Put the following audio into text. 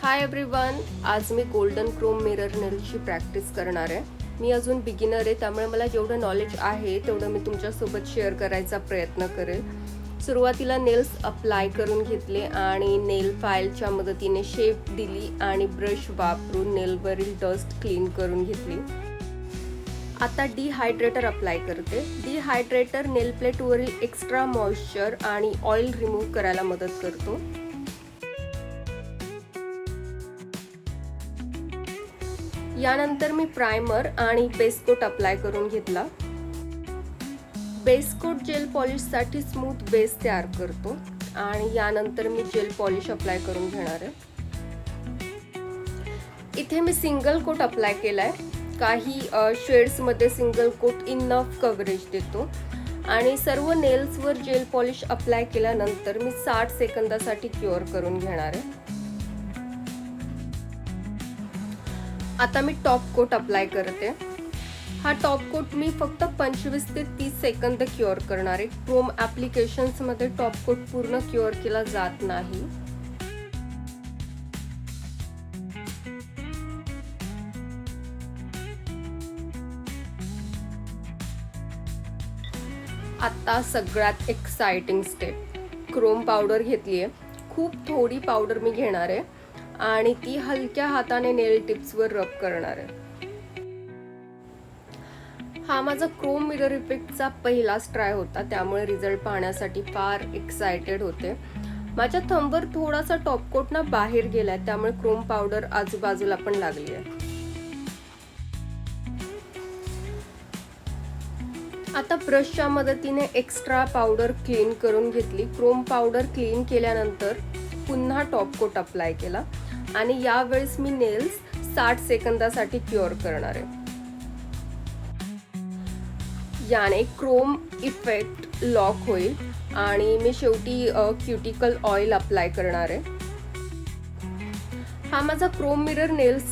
Hi everyone, आज मी golden Chrome mirror नेलची practice करणार आहे. मी अजून बिगिनर आहे, त्यामुळे मला जेवढं नॉलेज आहे तेवढं मी तुमच्यासोबत शेअर करायचा प्रयत्न करेल. सुरुवातीला नेल्स अप्लाय करून घेतले आणि नेल फाईलच्या मदतीने शेप दिली आणि ब्रश वापरून नेलवरील डस्ट क्लीन करून घेतली. आता डिहायड्रेटर अप्लाय करते. डिहायड्रेटर नेल प्लेटवरील एक्स्ट्रा मॉइश्चर आणि ऑइल रिमूव्ह करायला मदत करतो. यानंतर मी प्रायमर आणि बेस कोट अप्लाय करून घेतला. बेस कोट जेल पॉलिशसाठी स्मूथ बेस तयार करतो आणि यानंतर मी जेल पॉलिश अप्लाय करून घेणार आहे. इथे मी सिंगल कोट अप्लाय केलाय. काही शेड्समध्ये सिंगल कोट इनफ कव्हरेज देतो आणि सर्व नेल्सवर जेल पॉलिश अप्लाय केल्यानंतर मी 60 सेकंदासाठी क्युअर करून घेणार आहे. आता मी टॉप कोट अप्लाय करते. हा टॉप कोट मी फक्त 25 ते 30 सेकंद क्युअर करणार आहे. क्रोम ॲप्लिकेशन्समध्ये टॉप कोट पूर्ण क्युअर केला जात नाही. आता सगळ्यात एक्साइटिंग स्टेप, क्रोम पावडर घेतली आहे. खूप थोडी पावडर मी घेणार आहे आणि ती हलक्या हाताने नेल टिप्सवर रब करणार आहे. हा माझा क्रोम मिरर इफेक्टचा पहिलाच ट्राय होता, त्यामुळे रिझल्ट पाहण्यासाठी फार एक्साइटेड होते. माझ्या थंबवर थोडासा टॉप कोट ना बाहेर गेलाय, त्यामुळे क्रोम पावडर आजूबाजूला पण लागली आहे. आता ब्रशच्या मदतीने एक्स्ट्रा पावडर क्लीन करून घेतली. क्रोम पावडर क्लीन केल्यानंतर पुन्हा टॉप कोट अप्लाय केला आणि यावेळेस मी नेल्स 60 सेकंदासाठी क्युअर करणार आहे. याने क्रोम इफेक्ट लॉक होईल आणि मी शेवटी क्युटिकल ऑइल अप्लाय करणार आहे. हा माझा क्रोम मिरर नेल्स